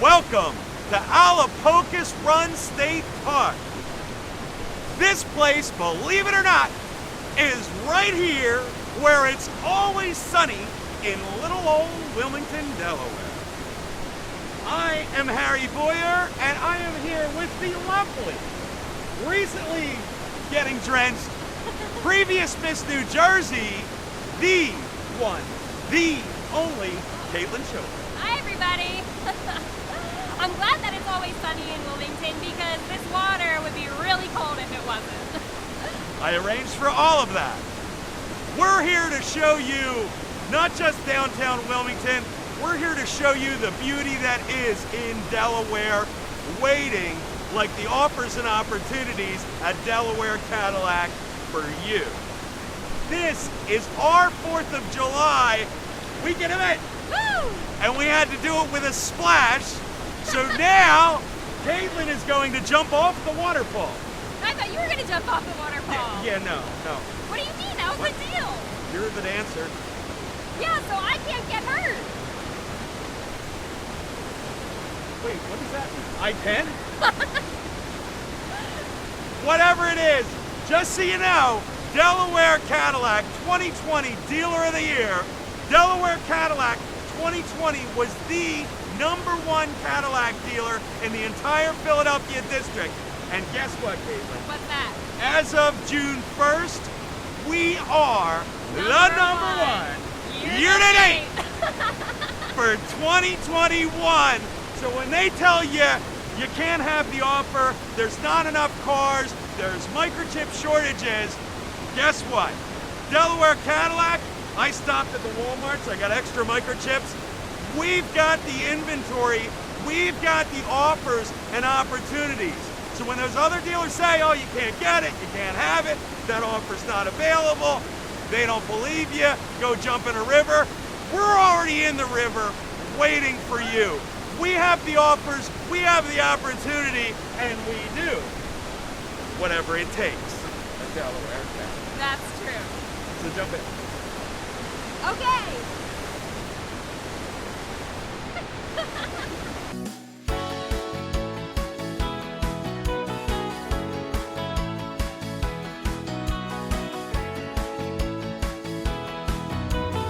Welcome to Allapocus Run State Park. This place, believe it or not, is right here where it's always sunny in little old Wilmington, Delaware. I am Harry Boyer, and I am here with the lovely, recently getting drenched, previous Miss New Jersey, the one, the only Caitlin Chilton. Hi, everybody. I'm glad that it's always sunny in Wilmington because this water would be really cold if it wasn't. I arranged for all of that. We're here to show you not just downtown Wilmington, we're here to show you the beauty that is in Delaware, waiting like the offers and opportunities at Delaware Cadillac for you. This is our 4th of July weekend event. Woo! And we had to do it with a splash. So now, Caitlin is going to jump off the waterfall. I thought you were going to jump off the waterfall. Yeah, no. What do you mean? That was the deal. You're the dancer. Yeah, so I can't get hurt. Wait, what does that mean? I can? Whatever it is, just so you know, Delaware Cadillac 2020 Dealer of the Year. Delaware Cadillac 2020 was the #1 Cadillac dealer in the entire Philadelphia district. And guess what, Caitlin? What's that? As of June 1st, we are the #1 year to date for 2021. So when they tell you you can't have the offer, there's not enough cars, there's microchip shortages, guess what? Delaware Cadillac, I stopped at the Walmarts, I got extra microchips. We've got the inventory, we've got the offers and opportunities. So when those other dealers say, oh, you can't get it, you can't have it, that offer's not available, they don't believe you, go jump in a river, we're already in the river waiting for you. We have the offers, we have the opportunity, and we do whatever it takes at Delaware Cadillac. That's true. So jump in. Okay.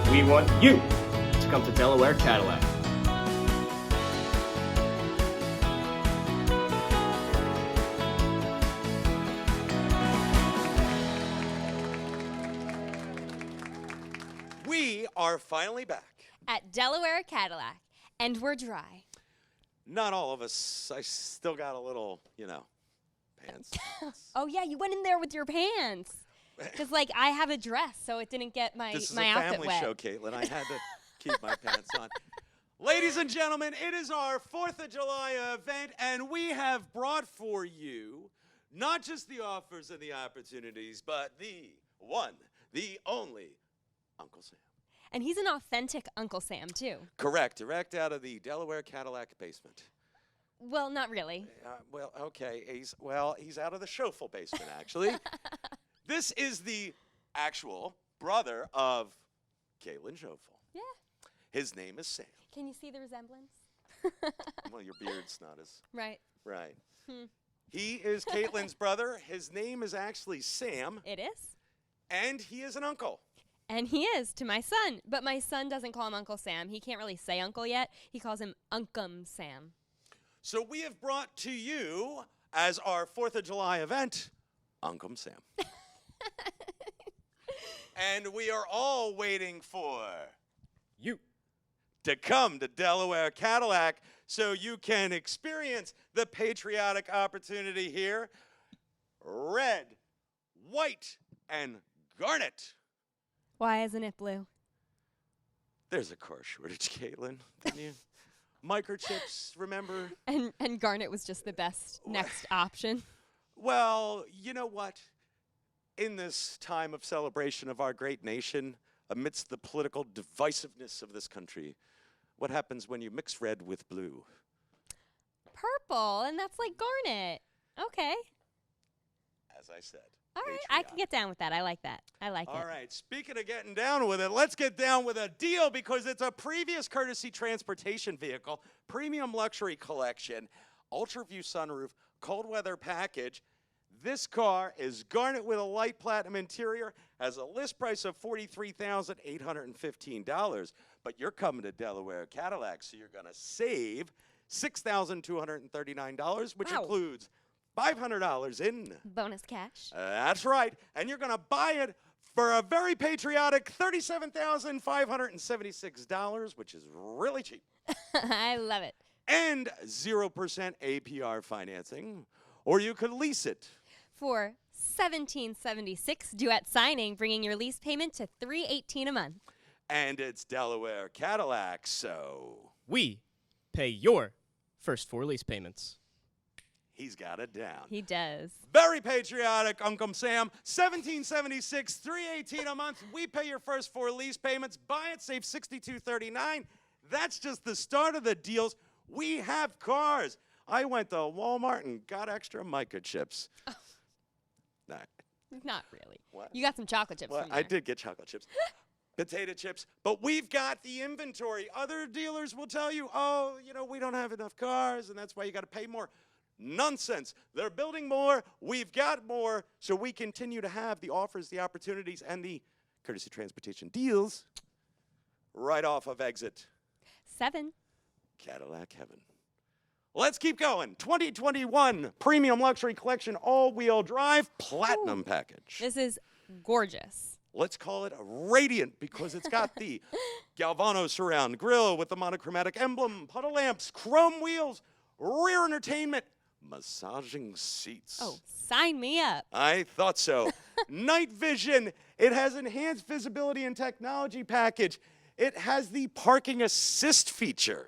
We want you to come to Delaware Cadillac. We are finally back. At Delaware Cadillac, and we're dry. Not all of us. I still got a little, pants. Oh yeah, you went in there with your pants. Because I have a dress, so it didn't get my This is my a outfit family wet. show, Caitlin. I had to keep my pants on. Ladies and gentlemen, it is our 4th of July event, and we have brought for you not just the offers and the opportunities, but the one, the only Uncle Sam. And he's an authentic Uncle Sam, too. Correct. Direct out of the Delaware Cadillac basement. Well, not really. Okay. He's out of the Schoeffel basement, actually. This is the actual brother of Caitlin Schoeffel. Yeah. His name is Sam. Can you see the resemblance? Well, your beard's not as Right. right. He is Caitlin's brother. His name is actually Sam, It is. and he is an uncle. And he is to my son. But my son doesn't call him Uncle Sam. He can't really say uncle yet. He calls him Unkum Sam. So we have brought to you, as our 4th of July event, Uncle Sam. And we are all waiting for you to come to Delaware Cadillac so you can experience the patriotic opportunity here. Red, white, and garnet. Why isn't it blue? There's a car shortage, Caitlin. Didn't you? Microchips, remember? And garnet was just the best next option. Well, you know what? In this time of celebration of our great nation, amidst the political divisiveness of this country, what happens when you mix red with blue? Purple, and that's like garnet. Okay. As I said, All right, I can get down with that. I like that. I like it. All right, speaking of getting down with it, let's get down with a deal because it's a previous courtesy transportation vehicle, premium luxury collection, ultra view sunroof, cold weather package. This car is garnet with a light platinum interior, has a list price of $43,815, but you're coming to Delaware Cadillac, so you're going to save $6,239, which Wow. includes $500 in. Bonus cash. That's right. And you're going to buy it for a very patriotic $37,576, which is really cheap. I love it. And 0% APR financing. Or you could lease it. For $1,776 due at signing, bringing your lease payment to $318 a month. And it's Delaware Cadillac, so We pay your first 4 lease payments. he's got it down. He does. Very patriotic, Uncle Sam. $1,776, $318 a month. We pay your first 4 lease payments. Buy it, save $62.39. That's just the start of the deals. We have cars. I went to Walmart and got extra mica chips. Nah, Not really. What? You got some chocolate chips well, from there. I did get chocolate chips. Potato chips, but we've got the inventory. Other dealers will tell you, oh, we don't have enough cars, and that's why you got to pay more. Nonsense. They're building more. We've got more, so we continue to have the offers, the opportunities, and the courtesy transportation deals right off of exit 7. Cadillac Heaven. Let's keep going. 2021 Premium Luxury Collection All-Wheel Drive Platinum Package. This is gorgeous. Let's call it a Radiant because it's got the Galvano surround grille with the monochromatic emblem, puddle lamps, chrome wheels, rear entertainment, massaging seats. Oh, sign me up. I thought so. Night vision. It has enhanced visibility and technology package. It has the parking assist feature.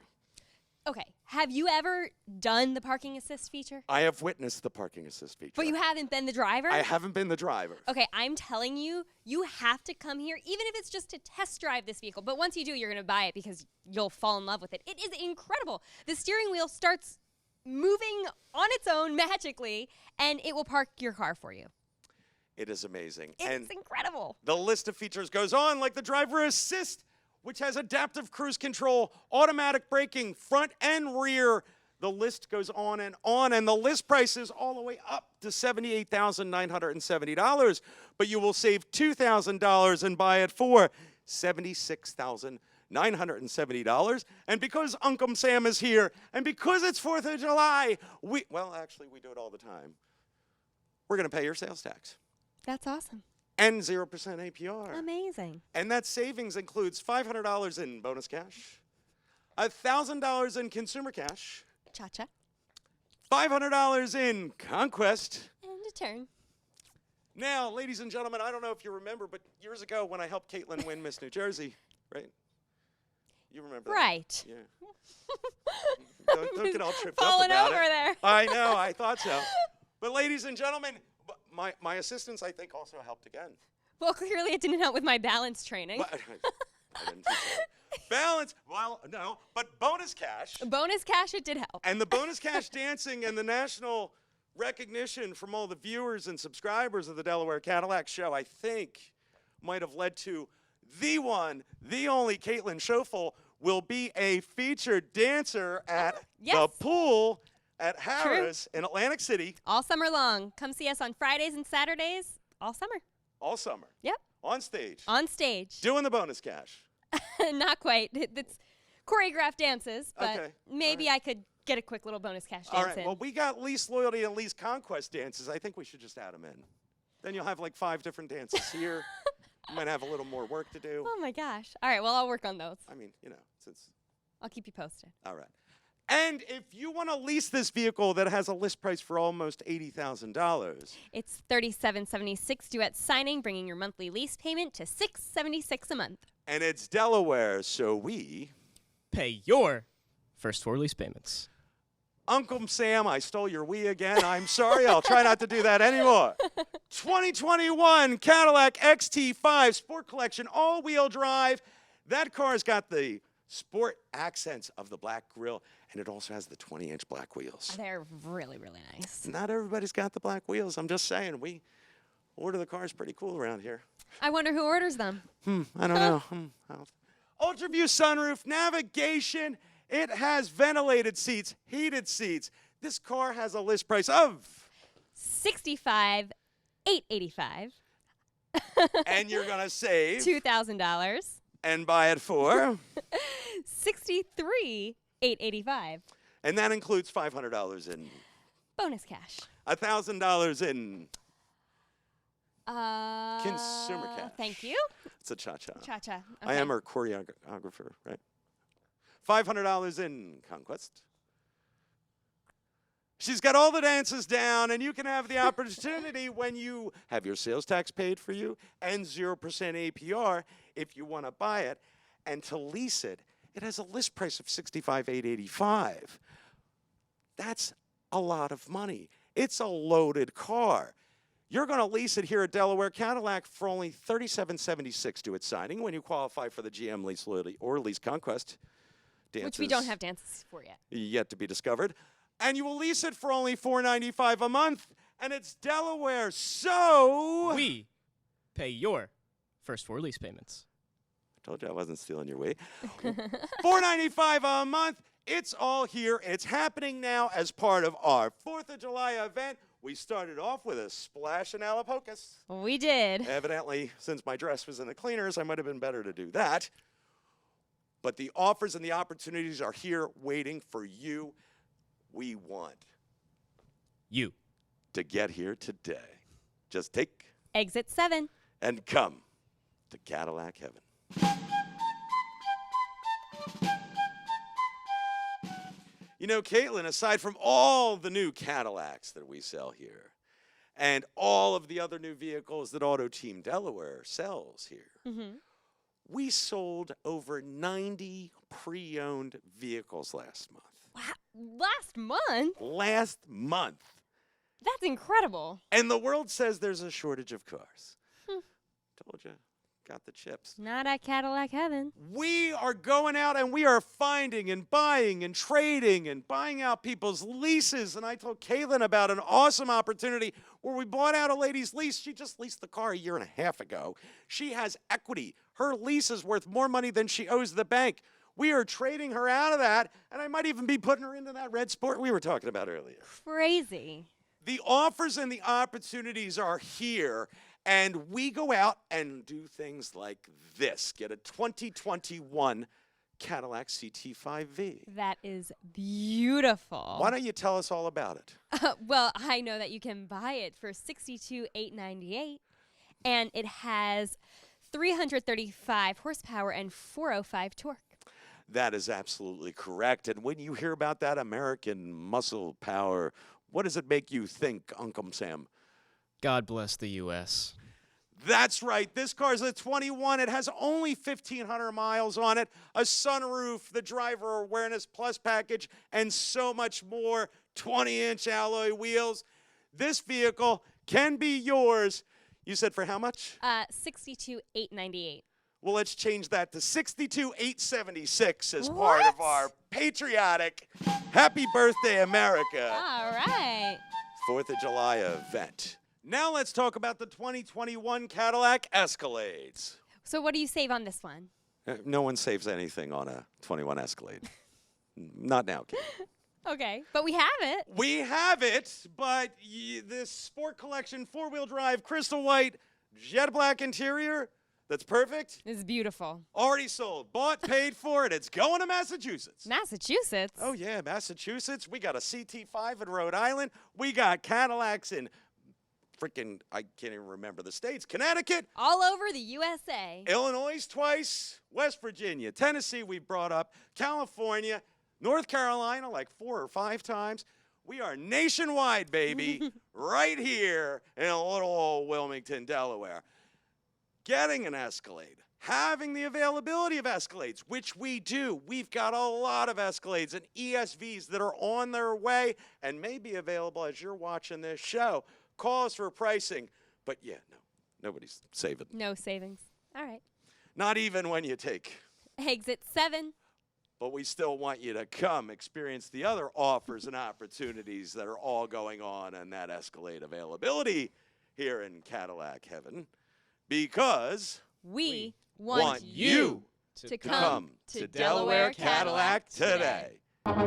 Okay, have you ever done the parking assist feature? I have witnessed the parking assist feature. But you haven't been the driver? I haven't been the driver. Okay, I'm telling you, you have to come here, even if it's just to test drive this vehicle. But once you do, you're going to buy it because you'll fall in love with it. It is incredible. The steering wheel starts moving on its own magically, and it will park your car for you. It is amazing. It's and incredible. the list of features goes on, like the driver assist, which has adaptive cruise control, automatic braking, front and rear. The list goes on, and the list price is all the way up to $78,970. But you will save $2,000 and buy it for $76,970. And because Uncle Sam is here, and because it's 4th of July, we do it all the time. We're going to pay your sales tax. That's awesome. And 0% APR. Amazing. And that savings includes $500 in bonus cash, $1,000 in consumer cash, Cha-cha. $500 in conquest. And a turn. Now, ladies and gentlemen, I don't know if you remember, but years ago when I helped Caitlin win Miss New Jersey, right? You remember that? Right. Yeah. don't get all tripped Falling up about over it. there. I know, I thought so. But ladies and gentlemen, my assistants, I think, also helped again. Well, clearly it didn't help with my balance training. But, I didn't think so. Balance, well, no, but bonus cash. Bonus cash, it did help. And the bonus cash dancing and the national recognition from all the viewers and subscribers of the Delaware Cadillac Show, I think, might have led to the one, the only Caitlin Schofel will be a featured dancer at yes. the pool at Harris in Atlantic City. All summer long. Come see us on Fridays and Saturdays all summer. All summer. Yep. On stage. On stage. Doing the bonus cash. Not quite. It's choreographed dances, but Okay. maybe I could get a quick little bonus cash dance All right. in. Well, we got least loyalty and least conquest dances. I think we should just add them in. Then you'll have like 5 different dances here. You might have a little more work to do. Oh my gosh. All right, well, I'll work on those. I mean, since. I'll keep you posted. All right. And if you want to lease this vehicle that has a list price for almost $80,000, It's $37.76 due at signing, bringing your monthly lease payment to $676 a month. and it's Delaware, so we, Pay your first 4 lease payments. Uncle Sam, I stole your we again. I'm sorry. I'll try not to do that anymore. 2021 Cadillac XT5 Sport Collection all-wheel drive. That car's got the sport accents of the black grille, and it also has the 20-inch black wheels. They're really, really nice. Not everybody's got the black wheels. I'm just saying, we Order the cars pretty cool around here. I wonder who orders them. I don't know. Ultraview sunroof, navigation. It has ventilated seats, heated seats. This car has a list price of $65,885. and you're going to save $2,000. and buy it for, $63,885. and that includes $500 in, Bonus cash. $1,000 in. Consumer cash. Thank you. It's a cha-cha. Cha-cha. I am her choreographer, right? $500 in Conquest. She's got all the dances down, and you can have the opportunity when you have your sales tax paid for you and 0% APR if you want to buy it, and to lease it. It has a list price of $65,885. That's a lot of money. It's a loaded car. You're going to lease it here at Delaware Cadillac for only $37.76 due at signing when you qualify for the GM Lease Loyalty or Lease Conquest. Dances Which we don't have dances for yet. yet to be discovered. And you will lease it for only $495 a month, and it's Delaware, so... We pay your first 4 lease payments. I told you I wasn't stealing your way. $495 a month. It's all here. It's happening now as part of our 4th of July event. We started off with a splash in Alapocas. We did. Evidently, since my dress was in the cleaners, I might have been better to do that. But the offers and the opportunities are here waiting for you. We want You. to get here today. Just take Exit 7. and come to Cadillac Heaven. You know, Caitlin, aside from all the new Cadillacs that we sell here and all of the other new vehicles that Auto Team Delaware sells here, we sold over 90 pre-owned vehicles last month. Wow. Last month? Last month. That's incredible. And the world says there's a shortage of cars. Told you. Got the chips. Not at Cadillac Heaven. We are going out and we are finding and buying and trading and buying out people's leases. And I told Caitlin about an awesome opportunity where we bought out a lady's lease. She just leased the car a year and a half ago. She has equity. Her lease is worth more money than she owes the bank. We are trading her out of that, and I might even be putting her into that red sport we were talking about earlier. Crazy. The offers and the opportunities are here, and we go out and do things like this. Get a 2021 Cadillac CT5V. That is beautiful. Why don't you tell us all about it? Well, I know that you can buy it for $62,898, and it has 335 horsepower and 405 torque. That is absolutely correct. And when you hear about that American muscle power, what does it make you think, Uncle Sam? God bless the U.S. That's right. This car's a 21. It has only 1,500 miles on it, a sunroof, the driver awareness plus package, and so much more. 20-inch alloy wheels. This vehicle can be yours. You said for how much? $62,898. Well, let's change that to $62,876 as part of our patriotic Happy Birthday America All right. 4th of July event. Now let's talk about the 2021 Cadillac Escalades. So what do you save on this one? No one saves anything on a 21 Escalade. Not now, kid. Okay, but we have it. We have it, but this Sport Collection 4-wheel drive crystal white jet black interior, that's perfect. It's beautiful. Already sold. Bought, paid for it. It's going to Massachusetts. Massachusetts? Oh, yeah, Massachusetts. We got a CT5 in Rhode Island. We got Cadillacs in freaking, I can't even remember the states. Connecticut. All over the USA. Illinois twice. West Virginia. Tennessee we brought up. California. North Carolina like 4 or 5 times. We are nationwide, baby. Right here in little old Wilmington, Delaware. Getting an Escalade, having the availability of Escalades, which we do. We've got a lot of Escalades and ESVs that are on their way and may be available as you're watching this show. Call us for pricing. But yeah, no, nobody's saving. No savings. All right. Not even when you take. Exit 7. But we still want you to come experience the other offers and opportunities that are all going on in that Escalade availability here in Cadillac heaven because We want you to to come to Delaware Cadillac today. today.